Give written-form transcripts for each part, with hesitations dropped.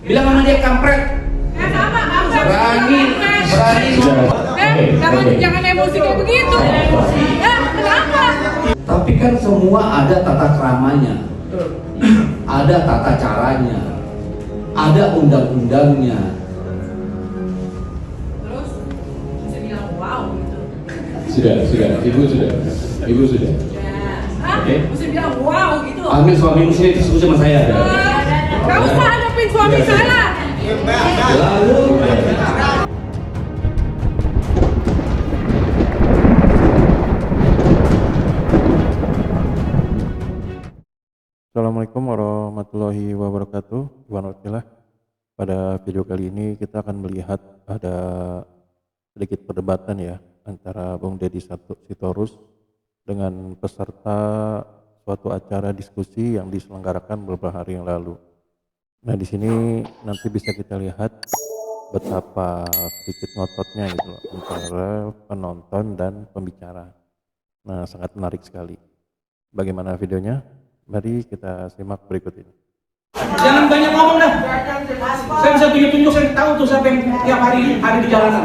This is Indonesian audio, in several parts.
Bilang sama dia kampret. Berani. Jangan emosi kayak begitu. Ya, kenapa? Tapi kan semua ada tata keramanya, ada tata caranya, ada undang-undangnya. Terus bisa bilang wow gitu. Ibu sudah. Oke. Bisa bilang wow gitu. Ambil suamimu sini disebut sama saya. Kamu usah hadapin suami saya. Lalu Assalamualaikum warahmatullahi wabarakatuh. Pada video kali ini kita akan melihat ada sedikit perdebatan ya antara Bung Deddy Sitorus dengan peserta suatu acara diskusi yang diselenggarakan beberapa hari yang lalu. Nah, di sini nanti bisa kita lihat betapa sedikit ngototnya gitu loh, antara penonton dan pembicara. Nah, sangat menarik sekali. Bagaimana videonya? Mari kita simak berikut ini. Jangan banyak ngomong dah. Saya bisa tunjuk-tunjuk, saya tahu tuh siapa yang tiap hari ada di jalanan.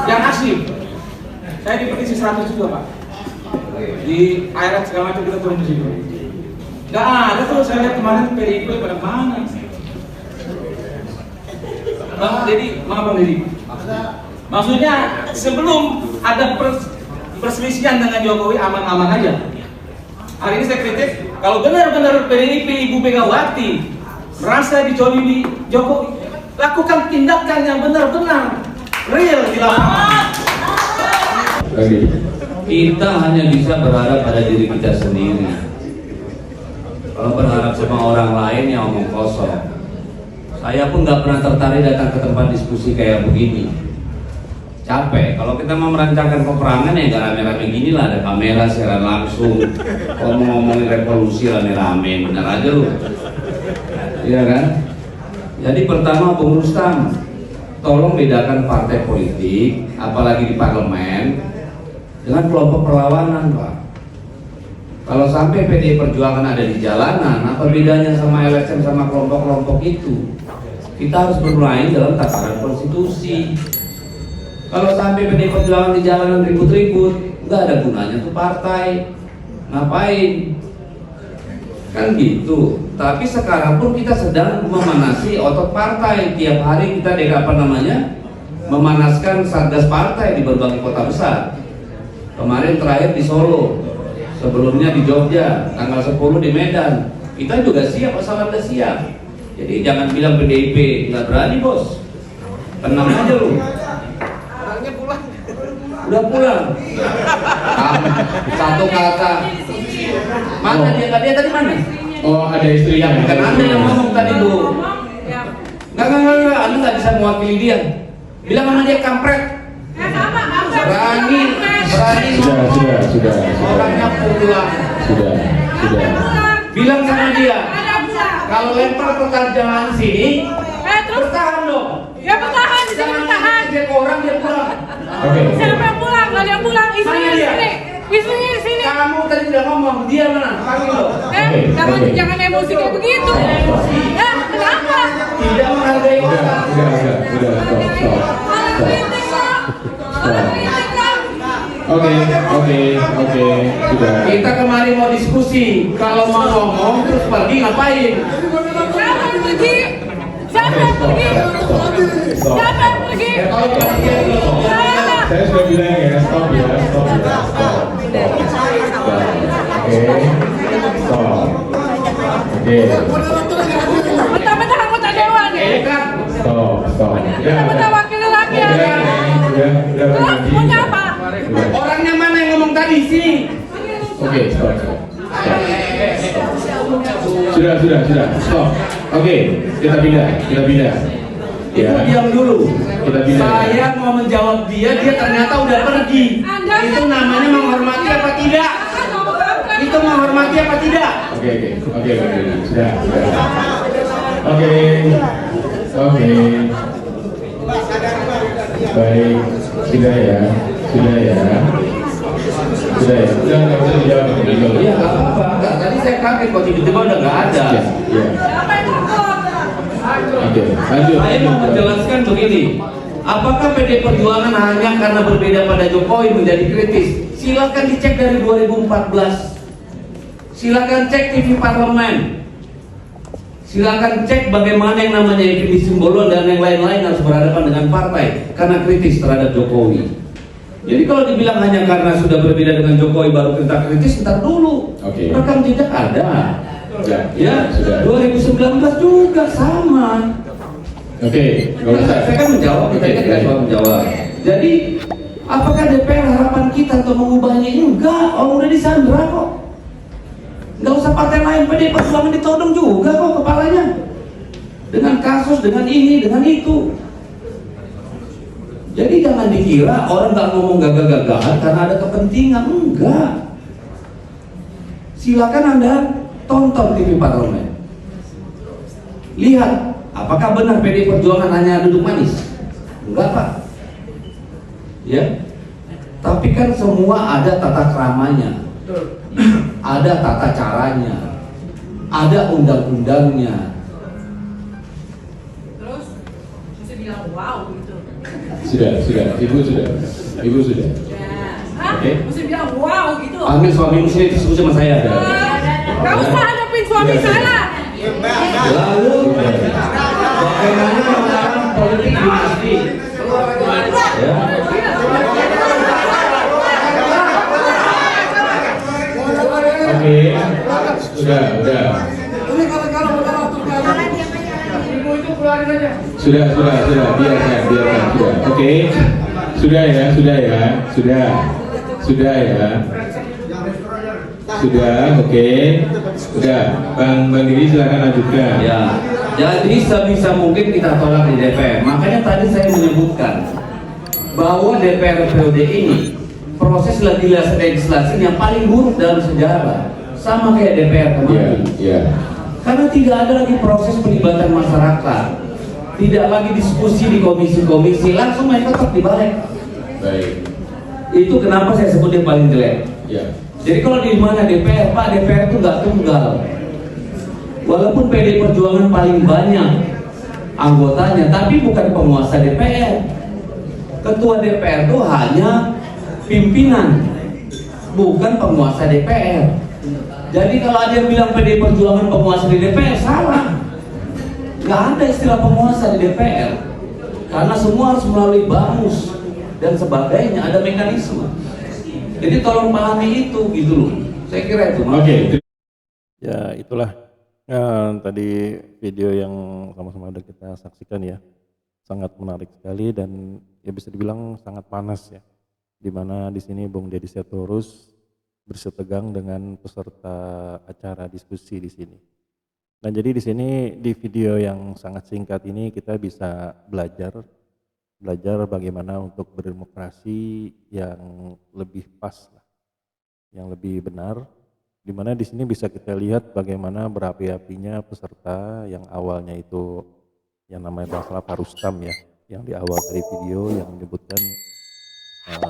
Yang asli. Saya di petisi 100 juga, Pak. Di airat segala macam kita turun di situ. Nggak ada tuh, saya lihat kemarin PDIP pada mana. Bang Deddy, Bang Deddy. Maksudnya sebelum ada perselisihan dengan Jokowi aman-aman aja. Hari ini saya kritik, kalau benar-benar PDIP Ibu Megawati merasa dizolimi Jokowi, lakukan tindakan yang benar-benar real di lapangan. kita hanya bisa berharap pada diri kita sendiri. Kalau berharap sama orang lain yang omong kosong. Saya pun nggak pernah tertarik datang ke tempat diskusi kayak begini. Capek. Kalau kita mau merancangkan peperangan ya nggak rame-rame gini lah, ada kamera siaran langsung. Kalau mau ngomongin revolusi rame-rame, bener aja lu. Iya kan? Jadi pertama Bung Rustam, tolong bedakan partai politik, apalagi di parlemen, dengan kelompok perlawanan, Pak. Kalau sampai PDI Perjuangan ada di jalanan, apa bedanya sama LSM sama kelompok-kelompok itu? Kita harus bermain dalam tataran konstitusi. Kalau sampai PDI Perjuangan di jalanan ribut-ribut, nggak ada gunanya tuh partai. Ngapain? Kan gitu. Tapi sekarang pun kita sedang memanasi otot partai. Tiap hari kita memanaskan satgas partai di berbagai kota besar. Kemarin terakhir di Solo, sebelumnya di Jogja, tanggal 10 di Medan. Kita juga siap, asal Anda siap. Jadi jangan bilang PDIP nggak berani, bos. Tenang aja lu. Orangnya pulang. Udah pulang. Satu kata. Mana dia tadi mana? Oh, ada istrinya. Bukan Anda yang ngomong tadi tuh. Enggak, Anda nggak bisa mewakili dia. Bilang sama dia kampret. Berani. Sudah. Orangnya pulang. Sudah. Bilang sama dia. Kalau lempar pertanyaan sini, bertahan dong. Ya bertahan, jangan bertahan. Dia orang dia pulang. Oke. Siapa yang pulang? Nggak ada yang pulang. Istrinya di sini. Istrinya di sini. Kamu tadi sudah ngomong, dia mana? Panggil loh. Jangan emosi kayak begitu. Ya, kenapa? Tidak menghargai orang. Udah, stop. Oke, sudah. Kita kemarin mau diskusi. Kalau mau ngomong terus pergi ngapain? Siapa yang pergi? Siapa yang pergi? Siapa yang pergi? Kalau pergi Saya sudah bilang ya, stop. Oke. Mentah-mentah anggota dewan ya? Stop. Mentah-mentah wakil rakyat ya? Terus punya apa? orangnya mana yang ngomong tadi sini? Oke, stop. Sudah. Stop. Oke, kita pindah. Ibu diam dulu. Kita pindah. Saya mau menjawab dia ternyata udah pergi. Itu namanya menghormati apa tidak? Itu menghormati apa tidak? Oke. Sudah. Oke. Baik, sudah ya. Udah nggak usah dijawab. Iya, nggak apa-apa. Tadi saya kaget kok tiba-tiba udah nggak ada. Ya. Siapa yang ngomong? Oke, lanjut. Saya mau menjelaskan begini. Apakah PD Perjuangan hanya karena berbeda pada Jokowi menjadi kritis? Silakan dicek dari 2014. Silakan cek TV Parlemen. Silakan cek bagaimana yang namanya Effendi Simbolon dan yang lain-lain harus berhadapan dengan partai karena kritis terhadap Jokowi. Jadi kalau dibilang hanya karena sudah berbeda dengan Jokowi baru kita kritis, ntar dulu. Oke. Rekam jejak ada. Ya, sudah. 2019 juga sama. Oke, nggak usah. Saya kan menjawab, kita kan nggak cuma menjawab. Jadi, apakah DPR harapan kita untuk mengubahnya? Enggak, orang udah disandra kok. Nggak usah partai lain, PD Perjuangan ditodong juga kok kepalanya. Dengan kasus, dengan ini, dengan itu. Jadi jangan dikira orang nggak ngomong gagah-gagahan karena ada kepentingan. Enggak. Silakan Anda tonton TV Parlemen. Lihat, apakah benar PD Perjuangan hanya duduk manis? Enggak, Pak. Ya. Tapi kan semua ada tata keramanya. Ada tata caranya. Ada undang-undangnya. Terus mesti bilang wow gitu. Sudah. Ibu sudah. Ya. Hah? Oke. Mesti bilang wow gitu. Ambil suamimu sini disebut sama saya. Gak usah hadapin suami saya. Lalu bagaimana melawan politik dinasti? Ya. Oke, sudah. Sudah, biarkan, sudah. Oke, sudah ya. Oke, sudah. Bang Diri silakan lanjutkan. Ya, jadi sebisa mungkin kita tolak di DPR. Makanya tadi saya menyebutkan bahwa DPR periode ini proses legislasi yang paling buruk dalam sejarah, sama kayak DPR kemarin. Iya. Karena tidak ada lagi proses pelibatan masyarakat, tidak lagi diskusi di komisi-komisi, langsung main ketok di balik. Baik. Itu kenapa saya sebut yang paling jelek. Ya. Jadi kalau di mana DPR, Pak, DPR itu nggak tunggal. Walaupun PD Perjuangan paling banyak anggotanya, tapi bukan penguasa DPR. Ketua DPR itu hanya pimpinan, bukan penguasa DPR. Jadi kalau ada yang bilang PD Perjuangan penguasa di DPR, salah. Nggak ada istilah penguasa di DPR. Karena semua harus melalui bamus dan sebagainya, ada mekanisme. Jadi tolong pahami itu gitu loh. Saya kira itu. Oke. Ya itulah tadi video yang sama-sama ada kita saksikan ya, sangat menarik sekali dan ya bisa dibilang sangat panas ya, dimana di sini Bung Deddy Sitorus bersetegang dengan peserta acara diskusi di sini. Nah jadi di sini di video yang sangat singkat ini kita bisa belajar bagaimana untuk berdemokrasi yang lebih pas, yang lebih benar. Dimana di sini bisa kita lihat bagaimana berapi-apinya peserta yang awalnya itu yang namanya masalah Pak Rustam ya, yang di awal dari video yang menyebutkan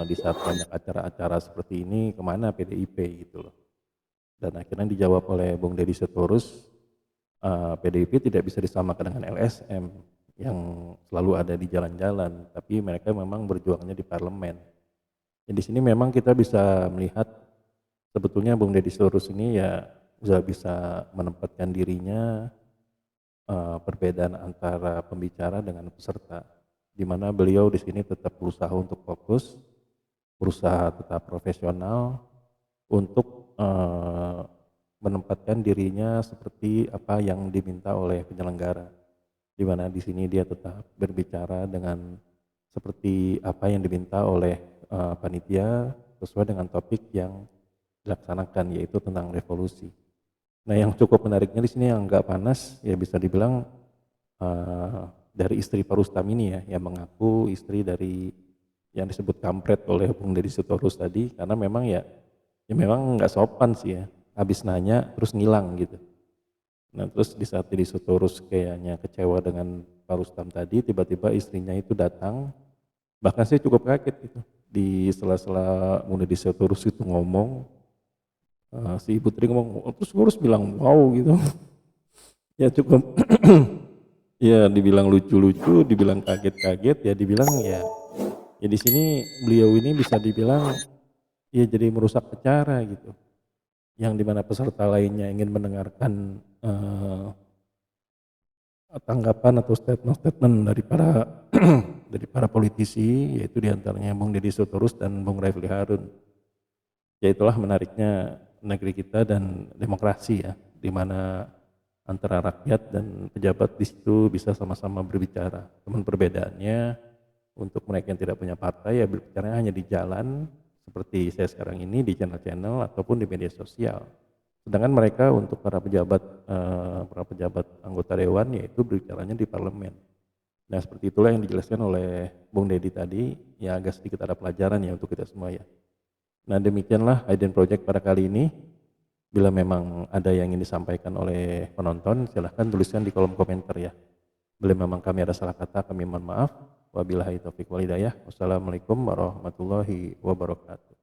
di saat banyak acara-acara seperti ini kemana PDIP gitu loh. Dan akhirnya dijawab oleh Bung Deddy Sitorus, PDIP tidak bisa disamakan dengan LSM yang selalu ada di jalan-jalan, tapi mereka memang berjuangnya di parlemen. Dan di sini memang kita bisa melihat sebetulnya Bung Deddy Sitorus ini ya sudah bisa menempatkan dirinya perbedaan antara pembicara dengan peserta, di mana beliau di sini tetap berusaha untuk fokus, berusaha tetap profesional untuk menempatkan dirinya seperti apa yang diminta oleh penyelenggara, di mana di sini dia tetap berbicara dengan seperti apa yang diminta oleh panitia sesuai dengan topik yang dilaksanakan, yaitu tentang revolusi. Nah, yang cukup menariknya di sini yang nggak panas ya bisa dibilang dari istri Pak Rustam ini ya, yang mengaku istri dari yang disebut kampret oleh Bung Deddy Sitorus tadi, karena memang ya memang nggak sopan sih ya, habis nanya terus ngilang gitu. Nah terus di saat Deddy Sitorus kayaknya kecewa dengan Pak Rustam tadi, tiba-tiba istrinya itu datang, bahkan saya cukup kaget gitu, di sela-sela Bung Deddy Sitorus itu ngomong, si Ibu Tri ngomong, terus gue harus bilang wow gitu. Ya cukup Ya dibilang lucu-lucu, dibilang kaget-kaget, ya dibilang ya di sini beliau ini bisa dibilang ya jadi merusak acara gitu. Yang dimana peserta lainnya ingin mendengarkan tanggapan atau statement-statement dari para dari para politisi, yaitu diantaranya Bung Deddy Sitorus dan Bung Refli Harun. Ya itulah menariknya negeri kita dan demokrasi ya, di mana antara rakyat dan pejabat di situ bisa sama-sama berbicara. Namun perbedaannya untuk mereka yang tidak punya partai ya berbicara hanya di jalan seperti saya sekarang ini di channel-channel ataupun di media sosial. Sedangkan mereka untuk para pejabat anggota dewan yaitu berbicaranya di parlemen. Nah seperti itulah yang dijelaskan oleh Bung Deddy tadi, ya agak sedikit ada pelajaran ya untuk kita semua ya. Nah demikianlah Hidden Project pada kali ini. Bila memang ada yang ingin disampaikan oleh penonton, silahkan tuliskan di kolom komentar ya. Bila memang kami ada salah kata, kami mohon maaf. Wabillahi taufiq wal hidayah. Wassalamualaikum warahmatullahi wabarakatuh.